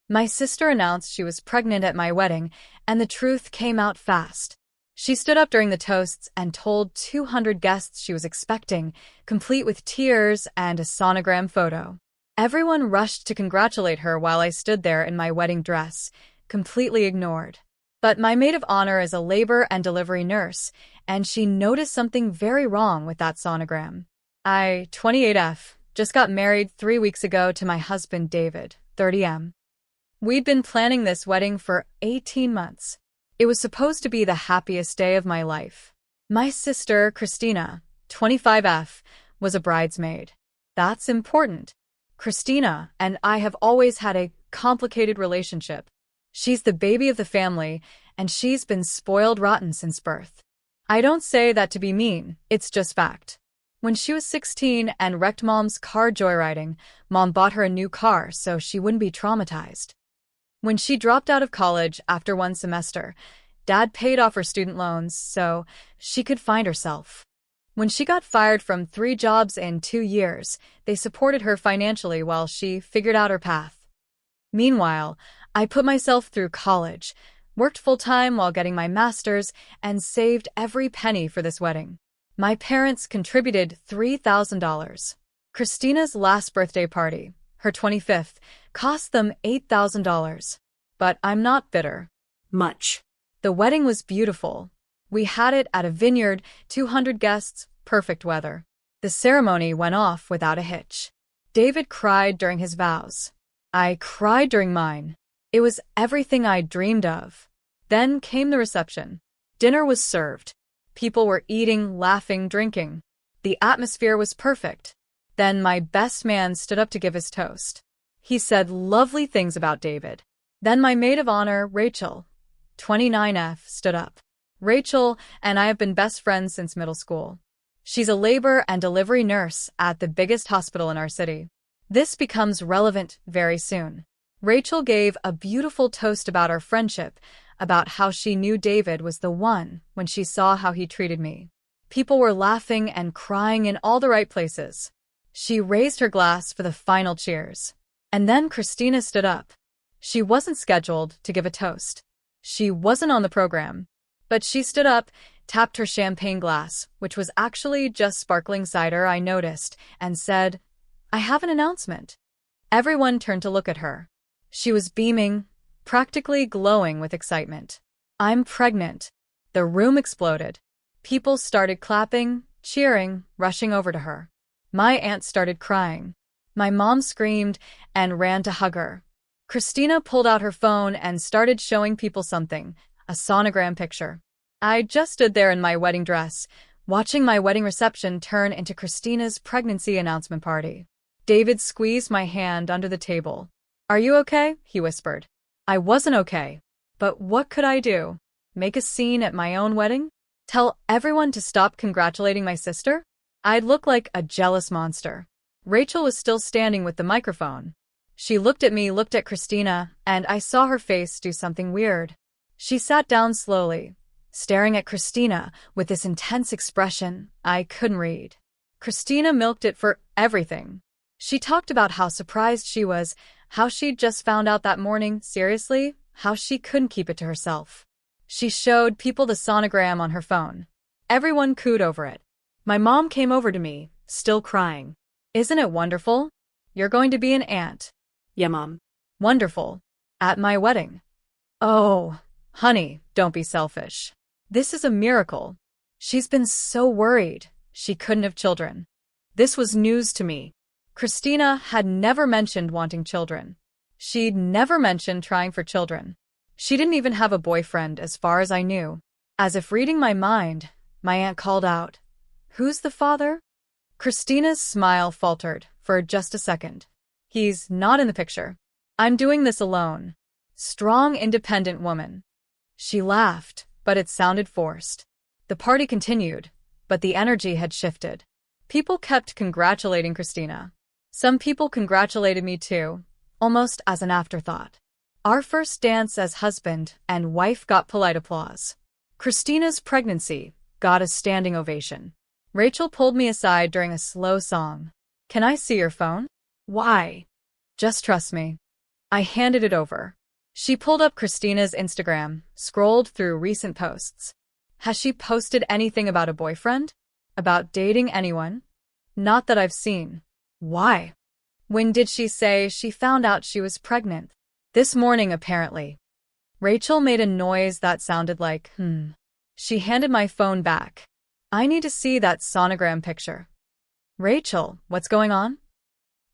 My sister announced she was pregnant at my wedding, and the truth came out fast. She stood up during the toasts and told 200 guests she was expecting, complete with tears and a sonogram photo. Everyone rushed to congratulate her while I stood there in my wedding dress, completely ignored. But my maid of honor is a labor and delivery nurse, and she noticed something very wrong with that sonogram. 28F, just got married 3 weeks ago to my husband David, 30M. We'd been planning this wedding for 18 months. It was supposed to be the happiest day of my life. My sister, Christina, 25F, was a bridesmaid. That's important. Christina and I have always had a complicated relationship. She's the baby of the family, and she's been spoiled rotten since birth. I don't say that to be mean, it's just fact. When she was 16 and wrecked Mom's car joyriding, Mom bought her a new car so she wouldn't be traumatized. When she dropped out of college after one semester, Dad paid off her student loans so she could find herself. When she got fired from 3 jobs in 2 years, they supported her financially while she figured out her path. Meanwhile, I put myself through college, worked full-time while getting my master's, and saved every penny for this wedding. My parents contributed $3,000. Christina's last birthday party, her 25th, cost them $8,000. But I'm not bitter. Much. The wedding was beautiful. We had it at a vineyard, 200 guests, perfect weather. The ceremony went off without a hitch. David cried during his vows. I cried during mine. It was everything I dreamed of. Then came the reception. Dinner was served. People were eating, laughing, drinking. The atmosphere was perfect. Then my best man stood up to give his toast. He said lovely things about David. Then my maid of honor, Rachel, 29F, stood up. Rachel and I have been best friends since middle school. She's a labor and delivery nurse at the biggest hospital in our city. This becomes relevant very soon. Rachel gave a beautiful toast about our friendship, about how she knew David was the one when she saw how he treated me. People were laughing and crying in all the right places. She raised her glass for the final cheers. And then Christina stood up. She wasn't scheduled to give a toast. She wasn't on the program. But she stood up, tapped her champagne glass, which was actually just sparkling cider, I noticed, and said, I have an announcement. Everyone turned to look at her. She was beaming, practically glowing with excitement. I'm pregnant. The room exploded. People started clapping, cheering, rushing over to her. My aunt started crying. My mom screamed and ran to hug her. Christina pulled out her phone and started showing people something, a sonogram picture. I just stood there in my wedding dress, watching my wedding reception turn into Christina's pregnancy announcement party. David squeezed my hand under the table. Are you okay? He whispered. I wasn't okay. But what could I do? Make a scene at my own wedding? Tell everyone to stop congratulating my sister? I'd look like a jealous monster. Rachel was still standing with the microphone. She looked at me, looked at Christina, and I saw her face do something weird. She sat down slowly, staring at Christina with this intense expression I couldn't read. Christina milked it for everything. She talked about how surprised she was, how she'd just found out that morning, seriously, how she couldn't keep it to herself. She showed people the sonogram on her phone. Everyone cooed over it. My mom came over to me, still crying. Isn't it wonderful? You're going to be an aunt. Yeah, Mom. Wonderful. At my wedding. Oh, honey, don't be selfish. This is a miracle. She's been so worried she couldn't have children. This was news to me. Christina had never mentioned wanting children. She'd never mentioned trying for children. She didn't even have a boyfriend as far as I knew. As if reading my mind, my aunt called out, Who's the father? Christina's smile faltered for just a second. He's not in the picture. I'm doing this alone. Strong, independent woman. She laughed, but it sounded forced. The party continued, but the energy had shifted. People kept congratulating Christina. Some people congratulated me too, almost as an afterthought. Our first dance as husband and wife got polite applause. Christina's pregnancy got a standing ovation. Rachel pulled me aside during a slow song. Can I see your phone? Why? Just trust me. I handed it over. She pulled up Christina's Instagram, scrolled through recent posts. Has she posted anything about a boyfriend? About dating anyone? Not that I've seen. Why? When did she say she found out she was pregnant? This morning, apparently. Rachel made a noise that sounded like, She handed my phone back. I need to see that sonogram picture. Rachel, what's going on?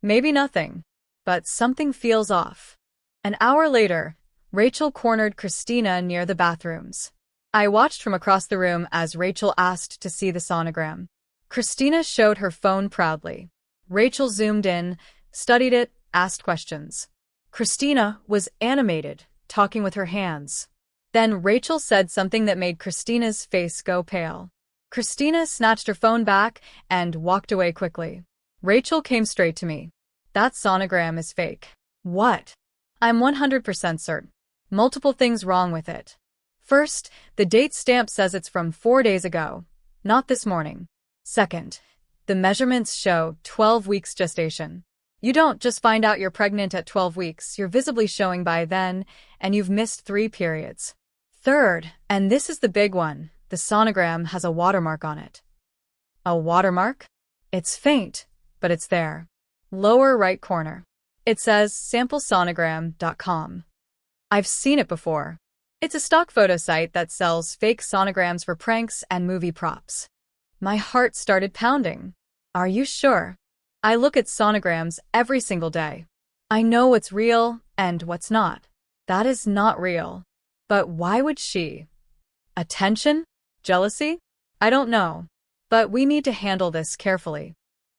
Maybe nothing, but something feels off. An hour later, Rachel cornered Christina near the bathrooms. I watched from across the room as Rachel asked to see the sonogram. Christina showed her phone proudly. Rachel zoomed in, studied it, asked questions. Christina was animated, talking with her hands. Then Rachel said something that made Christina's face go pale. Christina snatched her phone back and walked away quickly. Rachel came straight to me. That sonogram is fake. What? I'm 100% certain. Multiple things wrong with it. First, the date stamp says it's from 4 days ago, not this morning. Second, the measurements show 12 weeks gestation. You don't just find out you're pregnant at 12 weeks, you're visibly showing by then, and you've missed 3 periods. Third, and this is the big one, the sonogram has a watermark on it. A watermark? It's faint, but it's there. Lower right corner. It says samplesonogram.com. I've seen it before. It's a stock photo site that sells fake sonograms for pranks and movie props. My heart started pounding. Are you sure? I look at sonograms every single day. I know what's real and what's not. That is not real. But why would she? Attention? Jealousy? I don't know. But we need to handle this carefully.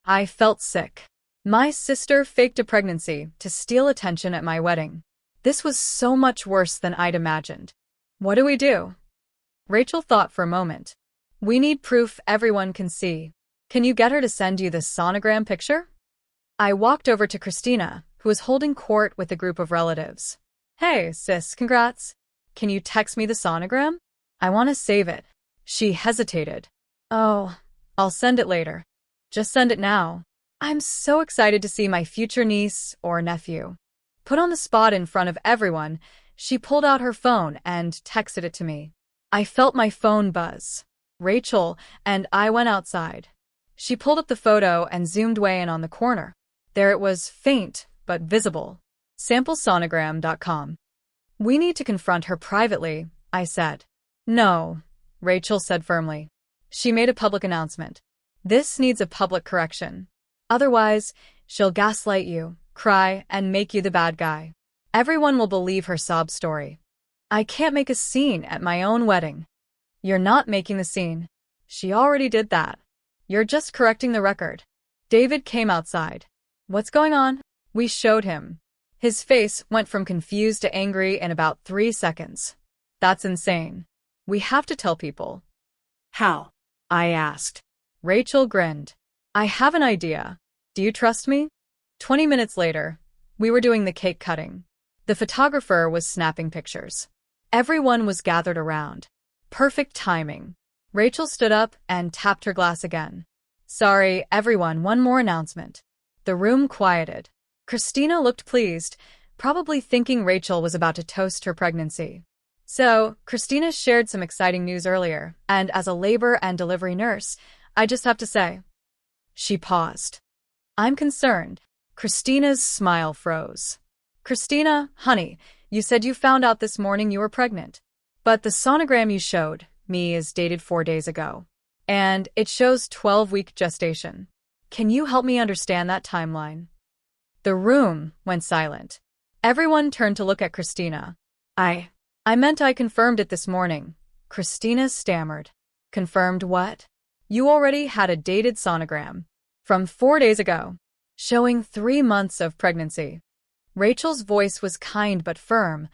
I felt sick. My sister faked a pregnancy to steal attention at my wedding. This was so much worse than I'd imagined. What do we do? Rachel thought for a moment. We need proof everyone can see. Can you get her to send you the sonogram picture? I walked over to Christina, who was holding court with a group of relatives. Hey, sis, congrats. Can you text me the sonogram? I want to save it. She hesitated. Oh, I'll send it later. Just send it now. I'm so excited to see my future niece or nephew. Put on the spot in front of everyone, she pulled out her phone and texted it to me. I felt my phone buzz. Rachel and I went outside. She pulled up the photo and zoomed way in on the corner. There it was, faint but visible. Samplesonogram.com. We need to confront her privately, I said. No, Rachel said firmly. She made a public announcement. This needs a public correction. Otherwise, she'll gaslight you, cry, and make you the bad guy. Everyone will believe her sob story. I can't make a scene at my own wedding. You're not making the scene. She already did that. You're just correcting the record. David came outside. What's going on? We showed him. His face went from confused to angry in about 3 seconds. That's insane. We have to tell people. How? I asked. Rachel grinned. I have an idea. Do you trust me? 20 minutes later, we were doing the cake cutting. The photographer was snapping pictures. Everyone was gathered around. Perfect timing. Rachel stood up and tapped her glass again. Sorry, everyone, one more announcement. The room quieted. Christina looked pleased, probably thinking Rachel was about to toast her pregnancy. So, Christina shared some exciting news earlier, and as a labor and delivery nurse, I just have to say. She paused. I'm concerned. Christina's smile froze. Christina, honey, you said you found out this morning you were pregnant. But the sonogram you showed me is dated 4 days ago. And it shows 12-week gestation. Can you help me understand that timeline? The room went silent. Everyone turned to look at Christina. I meant I confirmed it this morning. Christina stammered. Confirmed what? You already had a dated sonogram. From 4 days ago. Showing 3 months of pregnancy. Rachel's voice was kind but firm,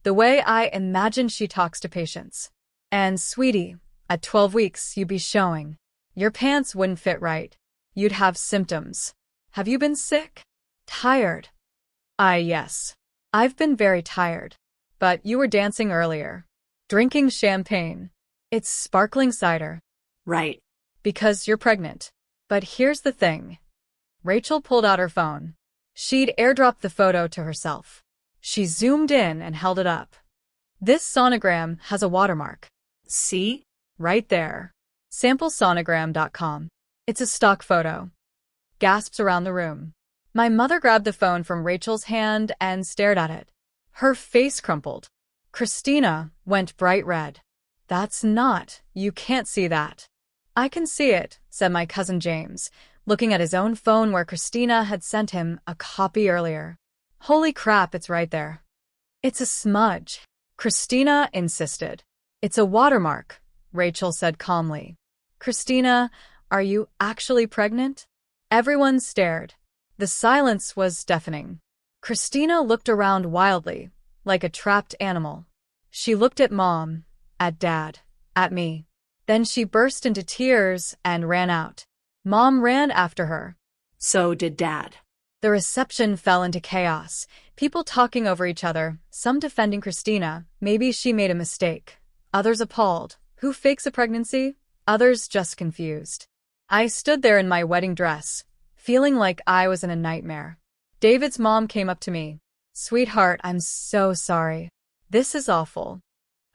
the way I imagine she talks to patients. And sweetie, at 12 weeks you'd be showing. Your pants wouldn't fit right. You'd have symptoms. Have you been sick? Tired? Yes. I've been very tired. But you were dancing earlier. Drinking champagne. It's sparkling cider. Right. Because you're pregnant. But here's the thing. Rachel pulled out her phone. She'd airdropped the photo to herself. She zoomed in and held it up. This sonogram has a watermark. See? Right there. SampleSonogram.com. It's a stock photo. Gasps around the room. My mother grabbed the phone from Rachel's hand and stared at it. Her face crumpled. Christina went bright red. That's not. You can't see that. I can see it, said my cousin James, looking at his own phone where Christina had sent him a copy earlier. Holy crap, it's right there. It's a smudge. Christina insisted. It's a watermark, Rachel said calmly. Christina, are you actually pregnant? Everyone stared. The silence was deafening. Christina looked around wildly, like a trapped animal. She looked at Mom, at Dad, at me. Then she burst into tears and ran out. Mom ran after her. So did Dad. The reception fell into chaos, people talking over each other, some defending Christina. Maybe she made a mistake. Others appalled. Who fakes a pregnancy? Others just confused. I stood there in my wedding dress, feeling like I was in a nightmare. David's mom came up to me. Sweetheart, I'm so sorry. This is awful.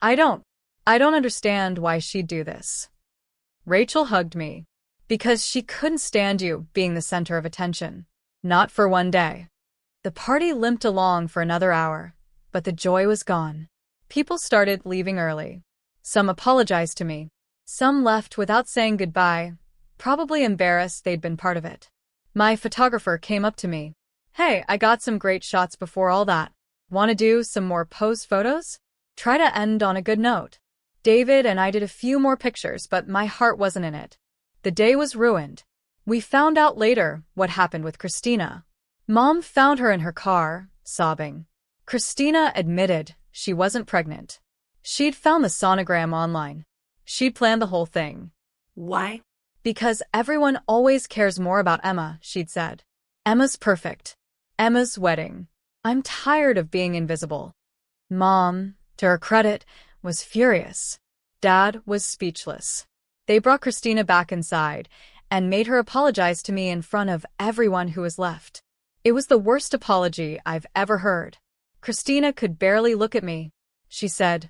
I don't understand why she'd do this. Rachel hugged me. Because she couldn't stand you being the center of attention. Not for one day. The party limped along for another hour, but the joy was gone. People started leaving early. Some apologized to me. Some left without saying goodbye, probably embarrassed they'd been part of it. My photographer came up to me. Hey, I got some great shots before all that. Want to do some more pose photos? Try to end on a good note. David and I did a few more pictures, but my heart wasn't in it. The day was ruined. We found out later what happened with Christina. Mom found her in her car, sobbing. Christina admitted she wasn't pregnant. She'd found the sonogram online. She'd planned the whole thing. Why? Because everyone always cares more about Emma, she'd said. Emma's perfect. Emma's wedding. I'm tired of being invisible. Mom, to her credit, was furious. Dad was speechless. They brought Christina back inside and made her apologize to me in front of everyone who was left. It was the worst apology I've ever heard. Christina could barely look at me. She said,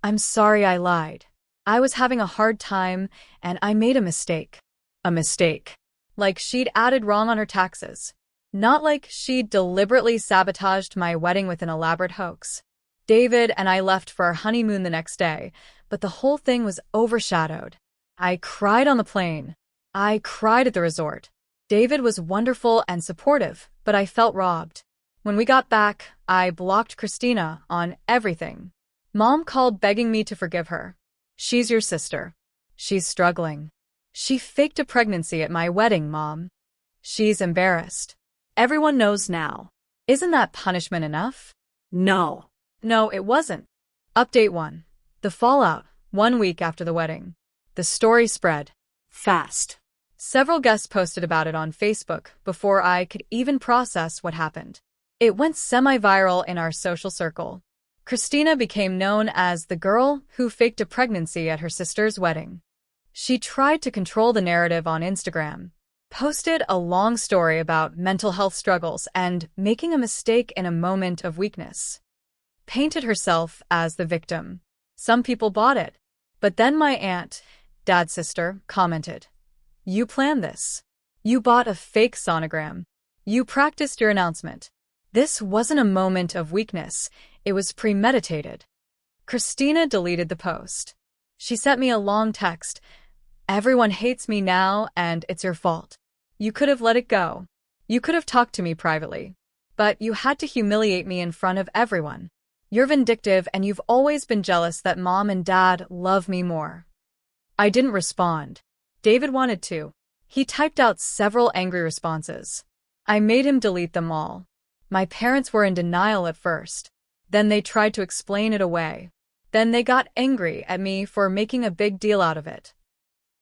I'm sorry I lied. I was having a hard time and I made a mistake. A mistake. Like she'd added wrong on her taxes. Not like she'd deliberately sabotaged my wedding with an elaborate hoax. David and I left for our honeymoon the next day, but the whole thing was overshadowed. I cried on the plane. I cried at the resort. David was wonderful and supportive, but I felt robbed. When we got back, I blocked Christina on everything. Mom called begging me to forgive her. She's your sister. She's struggling. She faked a pregnancy at my wedding, Mom. She's embarrassed. Everyone knows now. Isn't that punishment enough? No. No, it wasn't. Update 1. The fallout, 1 week after the wedding. The story spread. Fast. Several guests posted about it on Facebook before I could even process what happened. It went semi-viral in our social circle. Christina became known as the girl who faked a pregnancy at her sister's wedding. She tried to control the narrative on Instagram, posted a long story about mental health struggles and making a mistake in a moment of weakness. Painted herself as the victim. Some people bought it. But then my aunt, Dad's sister, commented, You planned this. You bought a fake sonogram. You practiced your announcement. This wasn't a moment of weakness. It was premeditated. Christina deleted the post. She sent me a long text. Everyone hates me now, and it's your fault. You could have let it go. You could have talked to me privately. But you had to humiliate me in front of everyone. You're vindictive, and you've always been jealous that Mom and Dad love me more. I didn't respond. David wanted to. He typed out several angry responses. I made him delete them all. My parents were in denial at first. Then they tried to explain it away. Then they got angry at me for making a big deal out of it.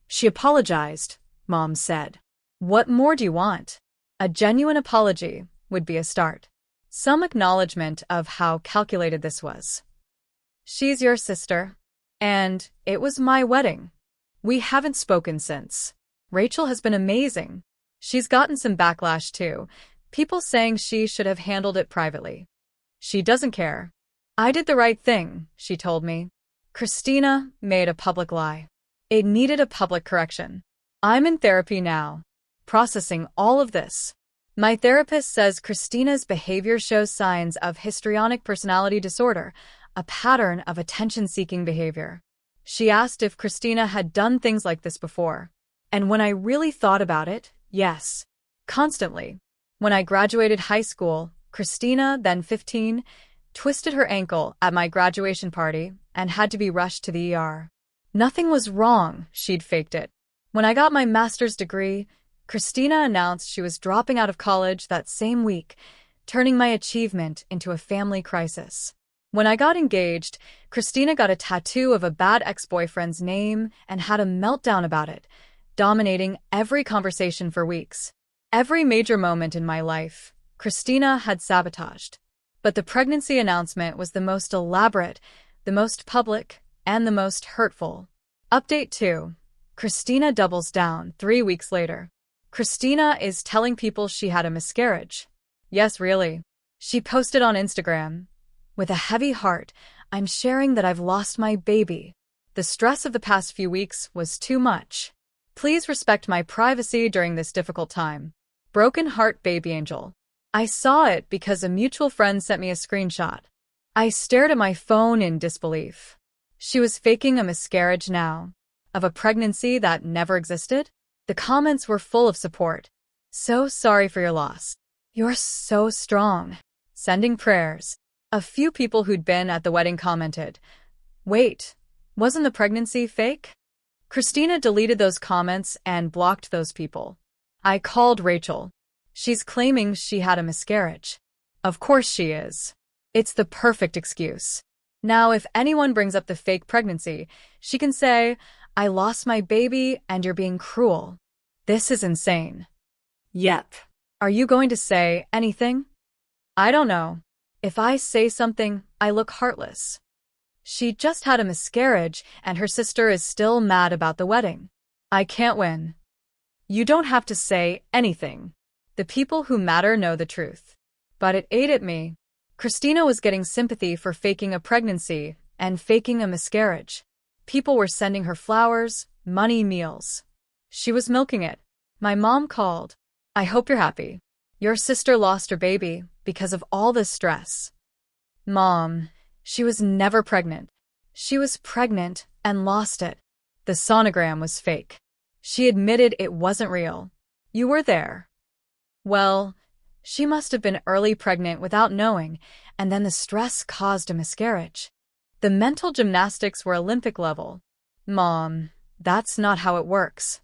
She apologized, Mom said. What more do you want? A genuine apology would be a start. Some acknowledgement of how calculated this was. She's your sister. And it was my wedding. We haven't spoken since. Rachel has been amazing. She's gotten some backlash too. People saying she should have handled it privately. She doesn't care. I did the right thing, she told me. Christina made a public lie. It needed a public correction. I'm in therapy now, processing all of this. My therapist says Christina's behavior shows signs of histrionic personality disorder, a pattern of attention-seeking behavior. She asked if Christina had done things like this before. And when I really thought about it, yes. Constantly. When I graduated high school, Christina, then 15, twisted her ankle at my graduation party and had to be rushed to the ER. Nothing was wrong, she'd faked it. When I got my master's degree, Christina announced she was dropping out of college that same week, turning my achievement into a family crisis. When I got engaged, Christina got a tattoo of a bad ex-boyfriend's name and had a meltdown about it, dominating every conversation for weeks. Every major moment in my life, Christina had sabotaged. But the pregnancy announcement was the most elaborate, the most public, and the most hurtful. Update 2. Christina doubles down 3 weeks later. Christina is telling people she had a miscarriage. Yes, really. She posted on Instagram, "With a heavy heart, I'm sharing that I've lost my baby. The stress of the past few weeks was too much. Please respect my privacy during this difficult time. Broken heart baby angel." I saw it because a mutual friend sent me a screenshot. I stared at my phone in disbelief. She was faking a miscarriage now. Of a pregnancy that never existed? The comments were full of support. "So sorry for your loss. You're so strong. Sending prayers." A few people who'd been at the wedding commented, "Wait, wasn't the pregnancy fake?" Christina deleted those comments and blocked those people. I called Rachel. She's claiming she had a miscarriage. Of course she is. It's the perfect excuse. Now, if anyone brings up the fake pregnancy, she can say, "I lost my baby and you're being cruel." This is insane. Yep. Are you going to say anything? I don't know. If I say something, I look heartless. She just had a miscarriage and her sister is still mad about the wedding. I can't win. You don't have to say anything. The people who matter know the truth. But it ate at me. Christina was getting sympathy for faking a pregnancy and faking a miscarriage. People were sending her flowers, money, meals. She was milking it. My mom called. "I hope you're happy. Your sister lost her baby because of all this stress." Mom, she was never pregnant. She was pregnant and lost it. The sonogram was fake. She admitted it wasn't real. You were there. Well, she must have been early pregnant without knowing, and then the stress caused a miscarriage. The mental gymnastics were Olympic level. Mom, that's not how it works.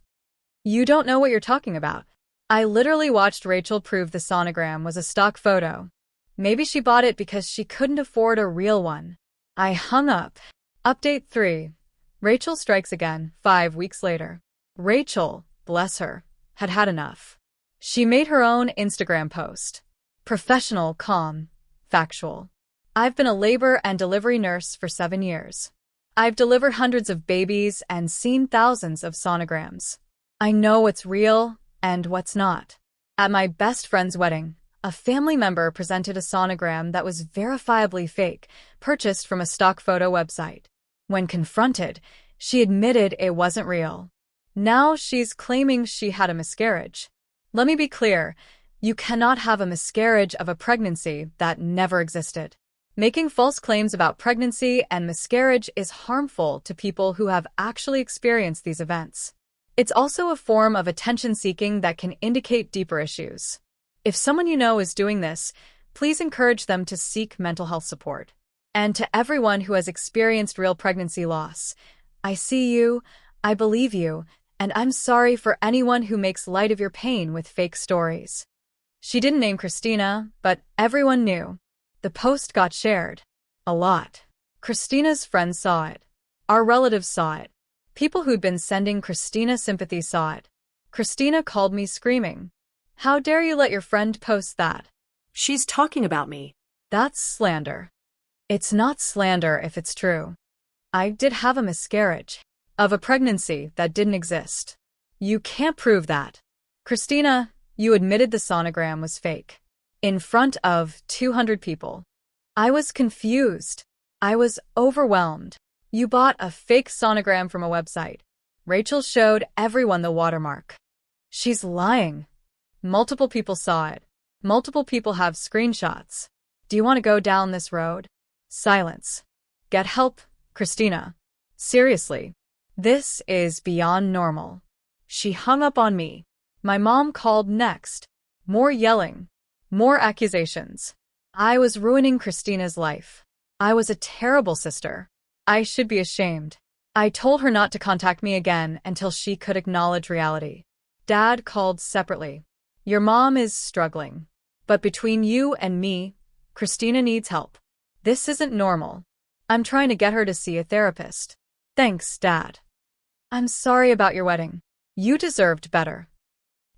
You don't know what you're talking about. I literally watched Rachel prove the sonogram was a stock photo. Maybe she bought it because she couldn't afford a real one. I hung up. Update 3. Rachel strikes again, 5 weeks later. Rachel, bless her, had had enough. She made her own Instagram post. Professional, calm, factual. I've been a labor and delivery nurse for 7 years. I've delivered hundreds of babies and seen thousands of sonograms. I know what's real and what's not. At my best friend's wedding, a family member presented a sonogram that was verifiably fake, purchased from a stock photo website. When confronted, she admitted it wasn't real. Now she's claiming she had a miscarriage. Let me be clear, you cannot have a miscarriage of a pregnancy that never existed. Making false claims about pregnancy and miscarriage is harmful to people who have actually experienced these events. It's also a form of attention-seeking that can indicate deeper issues. If someone you know is doing this, please encourage them to seek mental health support. And to everyone who has experienced real pregnancy loss, I see you, I believe you, and I'm sorry for anyone who makes light of your pain with fake stories. She didn't name Christina, but everyone knew. The post got shared. A lot. Christina's friends saw it. Our relatives saw it. People who'd been sending Christina sympathy saw it. Christina called me screaming. "How dare you let your friend post that? She's talking about me." That's slander. It's not slander if it's true. I did have a miscarriage. Of a pregnancy that didn't exist. You can't prove that. Christina, you admitted the sonogram was fake. In front of 200 people. I was confused. I was overwhelmed. You bought a fake sonogram from a website. Rachel showed everyone the watermark. She's lying. Multiple people saw it. Multiple people have screenshots. Do you want to go down this road? Silence. Get help, Christina. Seriously. This is beyond normal. She hung up on me. My mom called next. More yelling. More accusations. I was ruining Christina's life. I was a terrible sister. I should be ashamed. I told her not to contact me again until she could acknowledge reality. Dad called separately. Your mom is struggling. But between you and me, Christina needs help. This isn't normal. I'm trying to get her to see a therapist. Thanks, Dad. I'm sorry about your wedding. You deserved better.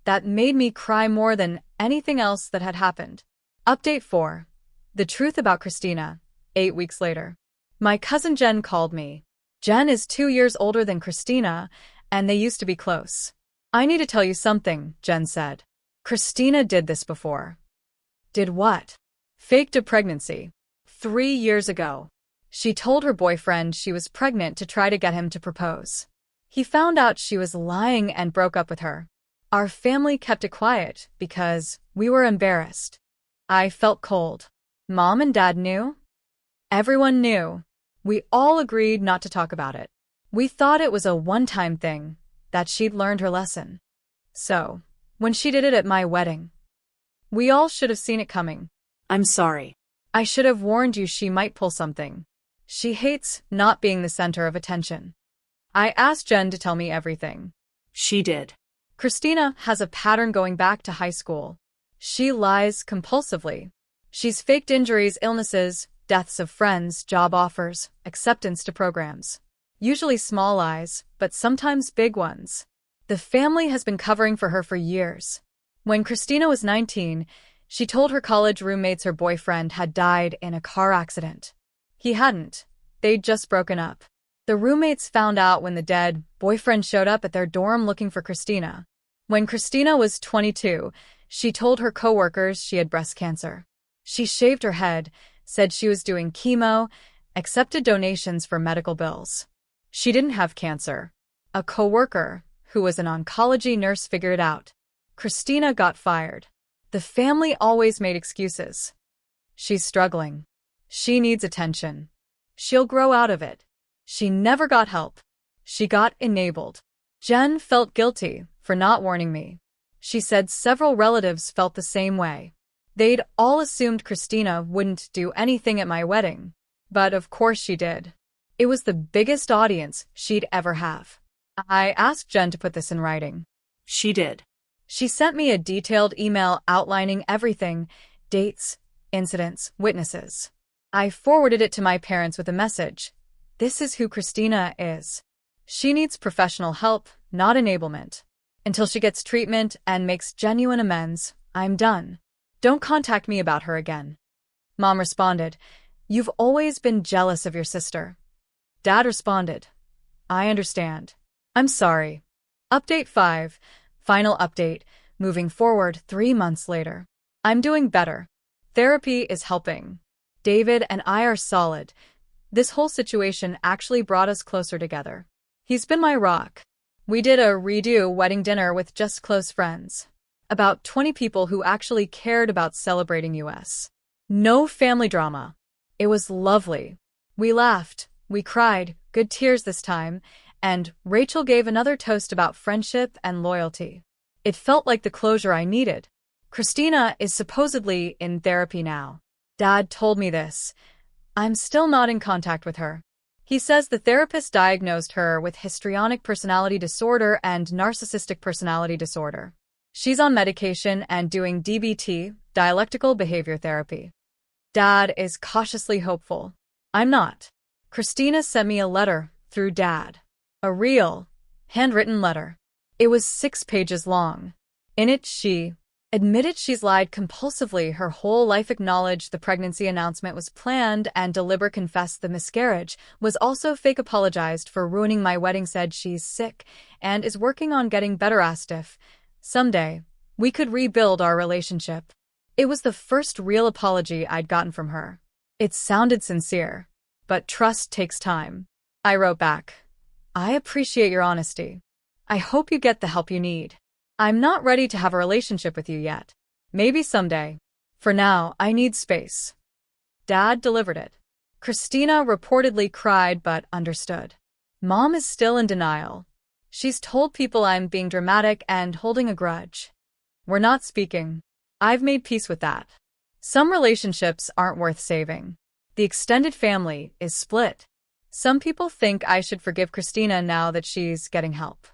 That made me cry more than anything else that had happened. Update 4. The truth about Christina, 8 weeks later. My cousin Jen called me. Jen is 2 years older than Christina, and they used to be close. I need to tell you something, Jen said. Christina did this before. Did what? Faked a pregnancy. 3 years ago. She told her boyfriend she was pregnant to try to get him to propose. He found out she was lying and broke up with her. Our family kept it quiet because we were embarrassed. I felt cold. Mom and Dad knew? Everyone knew. We all agreed not to talk about it. We thought it was a one-time thing, that she'd learned her lesson. So, when she did it at my wedding, we all should have seen it coming. I'm sorry. I should have warned you she might pull something. She hates not being the center of attention. I asked Jen to tell me everything. She did. Christina has a pattern going back to high school. She lies compulsively. She's faked injuries, illnesses, deaths of friends, job offers, acceptance to programs. Usually small lies, but sometimes big ones. The family has been covering for her for years. When Christina was 19, she told her college roommates her boyfriend had died in a car accident. He hadn't. They'd just broken up. The roommates found out when the dead boyfriend showed up at their dorm looking for Christina. When Christina was 22, she told her coworkers she had breast cancer. She shaved her head, said she was doing chemo, accepted donations for medical bills. She didn't have cancer. A coworker, who was an oncology nurse, figured it out. Christina got fired. The family always made excuses. She's struggling. She needs attention. She'll grow out of it. She never got help. She got enabled. Jen felt guilty for not warning me. She said several relatives felt the same way. They'd all assumed Christina wouldn't do anything at my wedding. But of course she did. It was the biggest audience she'd ever have. I asked Jen to put this in writing. She did. She sent me a detailed email outlining everything, dates, incidents, witnesses. I forwarded it to my parents with a message. This is who Christina is. She needs professional help, not enablement. Until she gets treatment and makes genuine amends, I'm done. Don't contact me about her again. Mom responded, You've always been jealous of your sister. Dad responded, I understand. I'm sorry. Update 5. Final update. Moving forward 3 months later. I'm doing better. Therapy is helping. David and I are solid. This whole situation actually brought us closer together. He's been my rock. We did a redo wedding dinner with just close friends. About 20 people who actually cared about celebrating us. No family drama. It was lovely. We laughed, we cried, good tears this time, and Rachel gave another toast about friendship and loyalty. It felt like the closure I needed. Christina is supposedly in therapy now. Dad told me this. I'm still not in contact with her. He says the therapist diagnosed her with histrionic personality disorder and narcissistic personality disorder. She's on medication and doing DBT, dialectical behavior therapy. Dad is cautiously hopeful. I'm not. Christina sent me a letter through Dad. A real, handwritten letter. It was 6 pages long. In it, she admitted she's lied compulsively her whole life, acknowledged the pregnancy announcement was planned, and deliberately confessed the miscarriage was also fake, apologized for ruining my wedding, said she's sick and is working on getting better, asked if someday we could rebuild our relationship. It was the first real apology I'd gotten from her. It sounded sincere, but trust takes time. I wrote back, I appreciate your honesty. I hope you get the help you need. I'm not ready to have a relationship with you yet. Maybe someday. For now, I need space. Dad delivered it. Christina reportedly cried but understood. Mom is still in denial. She's told people I'm being dramatic and holding a grudge. We're not speaking. I've made peace with that. Some relationships aren't worth saving. The extended family is split. Some people think I should forgive Christina now that she's getting help.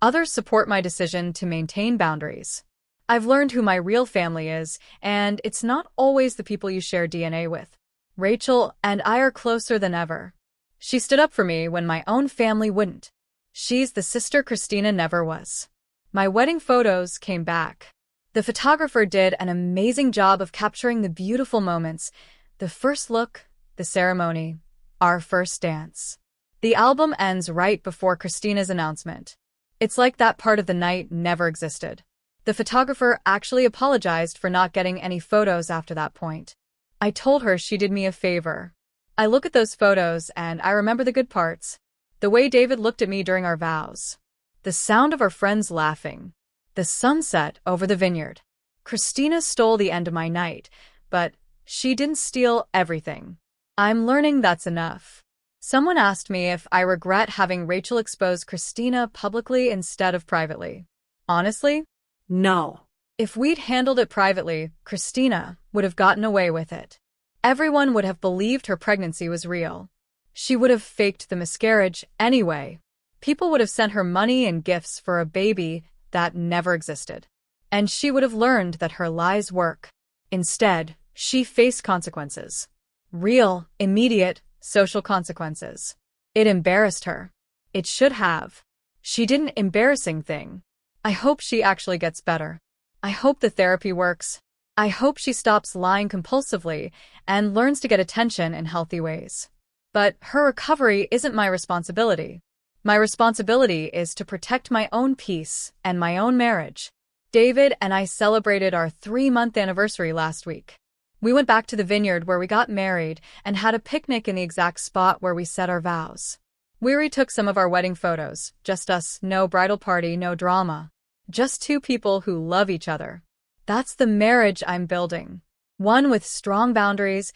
Others support my decision to maintain boundaries. I've learned who my real family is, and it's not always the people you share DNA with. Rachel and I are closer than ever. She stood up for me when my own family wouldn't. She's the sister Christina never was. My wedding photos came back. The photographer did an amazing job of capturing the beautiful moments. The first look, the ceremony, our first dance. The album ends right before Christina's announcement. It's like that part of the night never existed. The photographer actually apologized for not getting any photos after that point. I told her she did me a favor. I look at those photos and I remember the good parts. The way David looked at me during our vows. The sound of our friends laughing. The sunset over the vineyard. Christina stole the end of my night, but she didn't steal everything. I'm learning that's enough. Someone asked me if I regret having Rachel expose Christina publicly instead of privately. Honestly, No. if we'd handled it privately, Christina would have gotten away with it. Everyone would have believed her pregnancy was real. She would have faked the miscarriage anyway. People would have sent her money and gifts for a baby that never existed. And she would have learned that her lies work. Instead, she faced consequences. Real, immediate, social consequences. It embarrassed her. It should have. She did an embarrassing thing. I hope she actually gets better. I hope the therapy works. I hope she stops lying compulsively and learns to get attention in healthy ways. But her recovery isn't my responsibility. My responsibility is to protect my own peace and my own marriage. David and I celebrated our 3-month anniversary last week. We went back to the vineyard where we got married and had a picnic in the exact spot where we said our vows. We retook some of our wedding photos, just us, no bridal party, no drama. Just two people who love each other. That's the marriage I'm building. One with strong boundaries,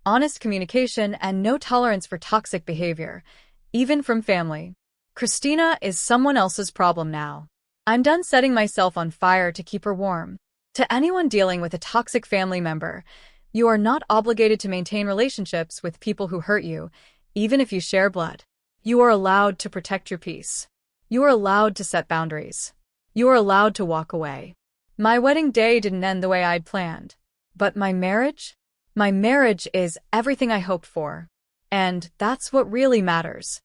honest communication, and no tolerance for toxic behavior, even from family. Christina is someone else's problem now. I'm done setting myself on fire to keep her warm. To anyone dealing with a toxic family member, you are not obligated to maintain relationships with people who hurt you, even if you share blood. You are allowed to protect your peace. You are allowed to set boundaries. You are allowed to walk away. My wedding day didn't end the way I'd planned. But my marriage? My marriage is everything I hoped for. And that's what really matters.